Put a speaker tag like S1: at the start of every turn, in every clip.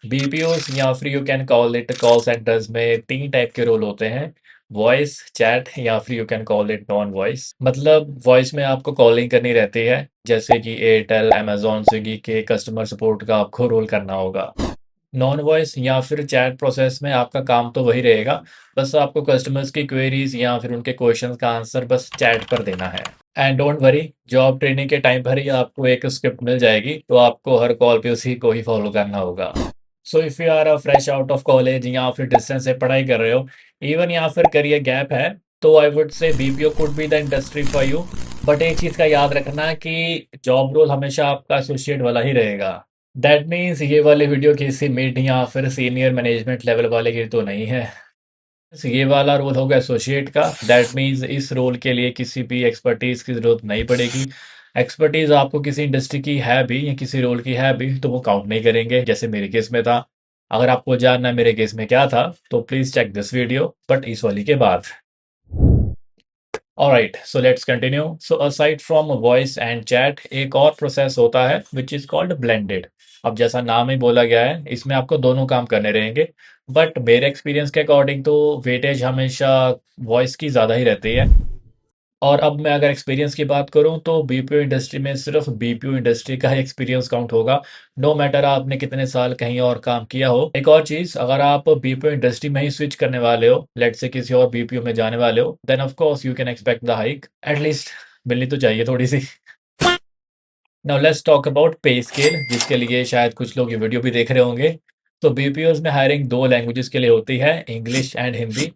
S1: BPOs या फिर you can call it call centres में 3 टाइप के रोल होते हैं, वॉइस, चैट या फिर you can call it non voice. मतलब वॉइस में आपको कॉलिंग करनी रहती है, जैसे कि एयरटेल, अमेज़न, स्विगी के कस्टमर सपोर्ट का आपको रोल करना होगा। नॉन वॉइस या फिर चैट प्रोसेस में आपका काम तो वही रहेगा, बस आपको कस्टमर्स की क्वेरीज या फिर उनके क्वेश्चंस का आंसर बस चैट पर देना है। And don't worry, job training के टाइम पर ही आपको एक स्क्रिप्ट मिल जाएगी, तो आपको हर कॉल पे उसी को ही फॉलो करना होगा। So if you are fresh out of college या फिर डिस्टेंस से पढ़ाई कर रहे हो, इवन या फिर करियर गैप है, तो I would say BPO could be the industry for you. But एक चीज़ का याद रखना कि जॉब रोल हमेशा आपका एसोसिएट वाला ही रहेगा। दैट मीन्स ये वाले वीडियो किसी मिड या फिर सीनियर मैनेजमेंट लेवल वाले की तो नहीं है। ये वाला रोल होगा एसोसिएट का। दैट मीन्स इस रोल के लिए किसी भी एक्सपर्टीज की जरूरत नहीं पड़ेगी। एक्सपर्टीज आपको किसी इंडस्ट्री की है भी या किसी रोल की है भी तो वो काउंट नहीं करेंगे, जैसे मेरे केस में था। अगर आपको जानना है मेरे केस में क्या था, तो please check this video, but इस वाली के बाद। Alright, so let's continue. So aside from voice and chat, एक और प्रोसेस होता है which is called blended। अब जैसा नाम ही बोला गया है, इसमें आपको दोनों काम करने रहेंगे। बट मेरे एक्सपीरियंस के अकॉर्डिंग तो वेटेज हमेशा वॉइस की ज़्यादा ही रहती है। और अब मैं अगर एक्सपीरियंस की बात करूं तो बीपीओ इंडस्ट्री में सिर्फ बीपीओ इंडस्ट्री का ही एक्सपीरियंस काउंट होगा। नो मैटर आपने कितने साल कहीं और काम किया हो। एक और चीज, अगर आप बीपीओ इंडस्ट्री में ही स्विच करने वाले हो, लेट से किसी और बीपीओ में जाने वाले हो, then of course you can expect the hike, at least मिलनी तो चाहिए थोड़ी सी। Now let's talk about pay scale, जिसके लिए शायद कुछ लोग ये वीडियो भी देख रहे होंगे। तो बीपीओज में हायरिंग दो लैंग्वेजेस के लिए होती है, English and Hindi.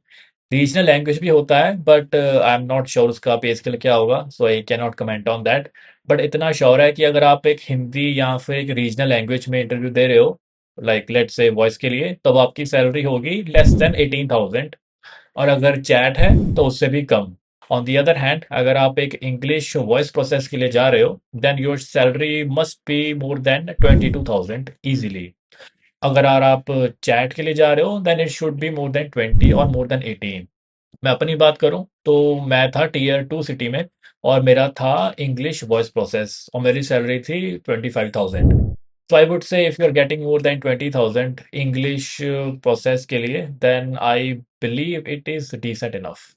S1: Regional language भी होता है, but I am not sure उसका पे स्केल क्या होगा, so I can not comment on that. But इतना श्योर है कि अगर आप एक हिंदी या फिर एक रीजनल लैंग्वेज में इंटरव्यू दे रहे हो, लाइक लेट से वॉइस के लिए, तब आपकी सैलरी होगी लेस देन 18,000। और अगर चैट है तो उससे भी कम। ऑन दी अदर हैंड, अगर आप एक इंग्लिश वॉइस प्रोसेस के लिए जा रहे हो, then your salary must be more than 22,000 easily. अगर आप चैट के लिए जा रहे हो, then it should be more than 20 और मोर देन 18। मैं अपनी बात करूं तो मैं था टीयर 2 सिटी में, और मेरा था इंग्लिश वॉइस प्रोसेस, और मेरी सैलरी थी 25,000। So I would say if you're getting more than 20,000 English process के लिए, then I believe it is decent enough.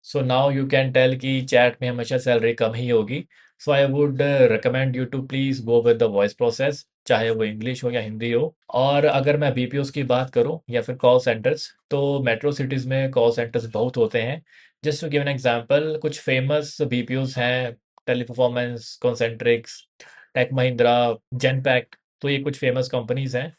S1: So now you can tell कि चैट में हमेशा सैलरी कम ही होगी। So I would recommend you to please go with the voice process, चाहे वो English हो या हिंदी हो। और अगर मैं बीपीओस की बात करूं या फिर कॉल सेंटर्स, तो मेट्रो सिटीज़ में कॉल सेंटर्स बहुत होते हैं। Just to give an example, कुछ फेमस बीपीओस हैं, Teleperformance, Concentrix, Tech Mahindra, Genpact. तो ये कुछ फेमस कंपनीज हैं।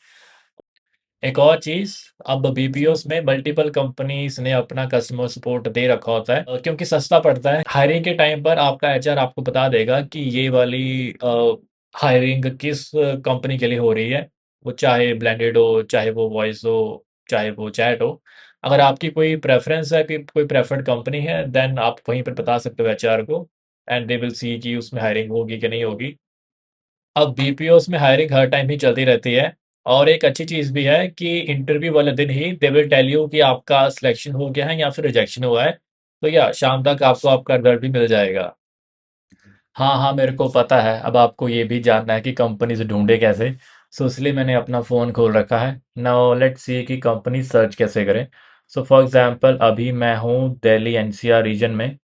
S1: एक और चीज, अब बीपीओस में मल्टीपल कंपनीज ने अपना कस्टमर सपोर्ट दे रखा होता है, क्योंकि सस्ता पड़ता है। हायरिंग के टाइम पर आपका एचआर आपको बता देगा कि ये वाली हायरिंग किस कंपनी के लिए हो रही है, वो चाहे ब्लेंडेड हो, चाहे वो वॉइस हो, चाहे वो चैट हो। अगर आपकी कोई प्रेफरेंस है कि कोई प्रेफर्ड कंपनी है, देन आप वहीं पर बता सकते हो एचआर को, एंड दे विल सी कि उसमें हायरिंग होगी कि नहीं होगी। अब बीपीओस में हायरिंग हर टाइम ही चलती रहती है। और एक अच्छी चीज़ भी है कि इंटरव्यू वाले दिन ही दे विल टेल यू कि आपका सिलेक्शन हो गया है या फिर रिजेक्शन हुआ है। तो या शाम तक आपको आपका रिजल्ट भी मिल जाएगा। हाँ हाँ, मेरे को पता है। अब आपको ये भी जानना है कि कंपनी से ढूंढे कैसे। सो इसलिए मैंने अपना फ़ोन खोल रखा है। नाउ लेट्स सी कि कंपनी सर्च कैसे करें। सो फॉर एग्जांपल, अभी मैं हूँ दिल्ली एनसीआर रीजन में।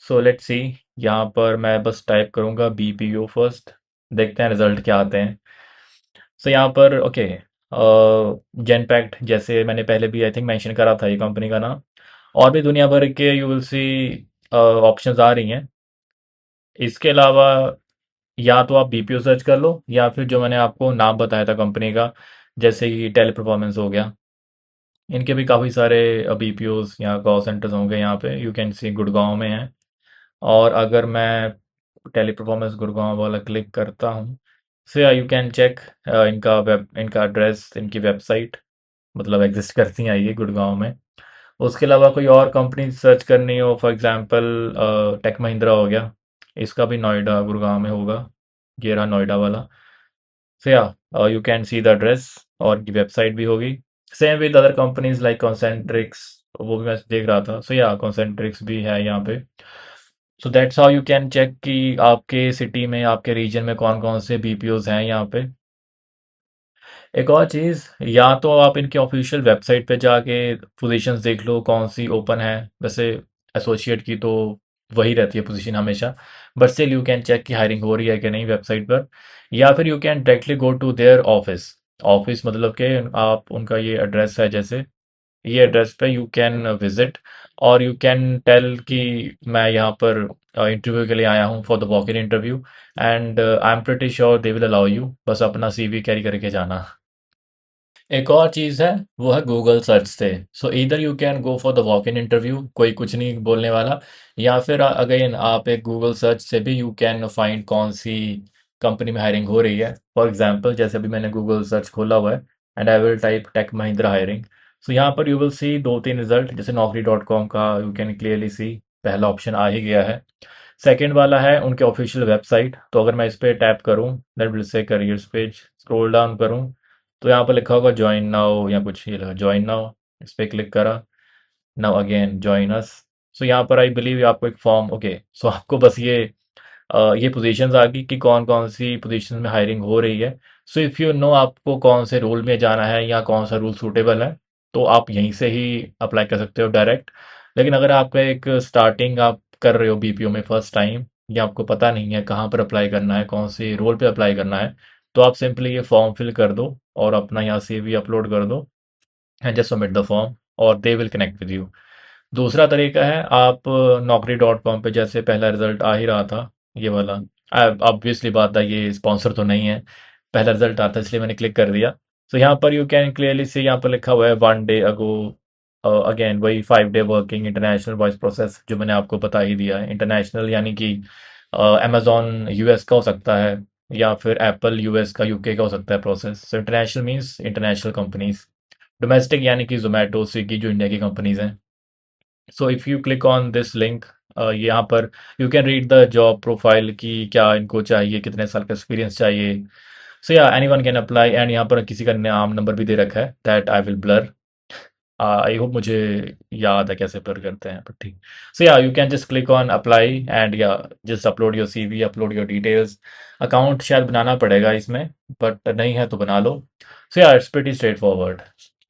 S1: सो लेट्स सी, यहाँ पर मैं बस टाइप करूँगा बीपीओ फर्स्ट। देखते हैं रिजल्ट क्या आते हैं। सो यहाँ पर ओके, जेनपैक्ट, जैसे मैंने पहले भी आई थिंक मेंशन करा था ये कंपनी का नाम। और भी दुनिया भर के यू विल सी ऑप्शंस आ रही हैं। इसके अलावा या तो आप बीपीओ सर्च कर लो, या फिर जो मैंने आपको नाम बताया था कंपनी का, जैसे कि टेली परफॉर्मेंस हो गया। इनके भी काफ़ी सारे बीपीओज या कॉल सेंटर्स होंगे यहाँ पे, यू कैन सी गुड़गांव में है। और अगर मैं टेली परफॉर्मेंस गुड़गांव वाला क्लिक करता हूँ, सो या यू कैन चेक इनका एड्रेस, इनकी वेबसाइट मतलब एग्जिस्ट करती हैं ये गुड़गांव में। उसके अलावा कोई और कंपनी सर्च करनी हो, फॉर एग्जांपल टेक महिंद्रा हो गया, इसका भी नोएडा गुड़गांव में होगा, ये रहा नोएडा वाला। सो या you can see the address, और की वेबसाइट भी होगी। Same with other companies like Concentrix, वो भी मैं देख रहा था। सो या कॉन्सेंट्रिक्स भी है यहाँ पे। So that's how you can check कि आपके सिटी में, आपके रीजन में कौन कौन से बीपीओज हैं यहाँ पे। एक और चीज़, या तो आप इनके ऑफिशियल वेबसाइट पे जाके पोजीशंस देख लो कौन सी ओपन है। वैसे एसोसिएट की तो वही रहती है पोजीशन हमेशा, but still you can check कि हायरिंग हो रही है कि नहीं वेबसाइट पर। या फिर you can directly go to their office. Office मतलब कि आप उनका ये एड्रेस है, जैसे ये एड्रेस पे यू कैन विजिट, और यू कैन टेल कि मैं यहाँ पर इंटरव्यू के लिए आया हूँ for the walk in interview, and I am pretty sure they will allow you. बस अपना सीवी कैरी करके जाना। एक और चीज़ है, वो है गूगल सर्च से। सो इधर you can go for the walk in interview, कोई कुछ नहीं बोलने वाला। या फिर अगेन आप एक गूगल सर्च से भी यू कैन फाइंड कौन सी कंपनी में हायरिंग हो रही है। फॉर एग्जांपल जैसे अभी मैंने गूगल सर्च खोला हुआ है, and I will type Tech Mahindra hiring. So यहाँ पर यू विल सी दो तीन रिजल्ट, जैसे नौकरी डॉट कॉम का यू कैन क्लियरली सी पहला ऑप्शन आ ही गया है। सेकेंड वाला है उनके ऑफिशियल वेबसाइट। तो अगर मैं इस पर टैप करूँ, that will say careers page, scroll down करूँ, तो यहाँ पर लिखा होगा ज्वाइन नाउ या कुछ, ये लगा ज्वाइन नाउ। इस पर क्लिक करा, नाउ अगेन ज्वाइन अस। सो यहाँ पर आई बिलीव आपको एक फॉर्म, ओके, सो आपको बस ये पोजीशंस आ गई कि कौन कौन सी पोजीशन में हायरिंग हो रही है। सो इफ़ यू नो आपको कौन से रोल में जाना है या कौन सा रोल सूटेबल है, तो आप यहीं से ही अप्लाई कर सकते हो डायरेक्ट। लेकिन अगर आपका एक स्टार्टिंग आप कर रहे हो बीपीओ में फर्स्ट टाइम, या आपको पता नहीं है कहाँ पर अप्लाई करना है, कौन से रोल पे अप्लाई करना है, तो आप सिंपली ये फॉर्म फिल कर दो और अपना यहाँ सीवी अपलोड कर दो, and just submit the form, और they will connect with you. दूसरा तरीका है, आप नौकरी डॉट कॉम पे जैसे पहला रिजल्ट आ ही रहा था, ये वाला, ऑब्वियसली बात है ये स्पॉन्सर तो नहीं है, पहला रिजल्ट आता है इसलिए मैंने क्लिक कर दिया। तो यहाँ पर यू कैन क्लियरली सी, यहाँ पर लिखा हुआ है 1 डे अगो। अगेन वही 5 day working international voice process जो मैंने आपको बता ही दिया है। इंटरनेशनल यानी कि अमेजोन यूएस का हो सकता है, या फिर एप्पल यूएस का यूके का हो सकता है process. So international means international companies. Domestic यानी कि जोमेटो स्विगी जो इंडिया की कंपनीज हैं। So if you click on this link, यहाँ पर you can read the job profile कि क्या इनको चाहिए, कितने साल का एक्सपीरियंस चाहिए। सो या एनीवन कैन अप्लाई, एंड यहाँ पर किसी का नाम नंबर भी दे रखा है, that I will blur. I hope मुझे याद है कैसे ब्लर करते हैं, बट ठीक। सो या you can just click on apply, and या just upload your CV, upload your details. Account शायद बनाना पड़ेगा इसमें, बट नहीं है तो बना लो। सो या it's pretty straightforward.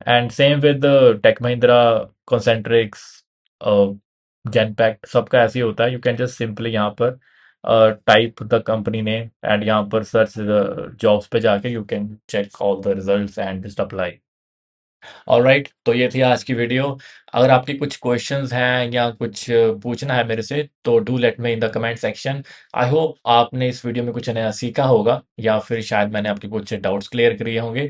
S1: And same with Tech Mahindra, Concentrix, Genpact, सबका ऐसे ही होता है। यू कैन जस्ट सिंपली यहाँ पर type the company name, and यहाँ पर सर्च जॉब्स पे जाके you can check all the results and just apply. Alright, तो ये थी आज की वीडियो। अगर आपके कुछ क्वेश्चंस हैं या कुछ पूछना है मेरे से, तो do let me in the comment section. I hope आपने इस वीडियो में कुछ नया सीखा होगा, या फिर शायद मैंने आपके कुछ डाउट्स क्लियर किए होंगे।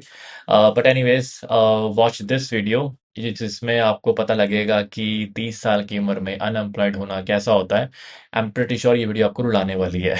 S1: But anyways, watch this video, जिसमें आपको पता लगेगा कि 30 साल की उम्र में अनएम्प्लॉयड होना कैसा होता है। आई एम प्रिटी श्योर ये वीडियो आपको रुलाने वाली है।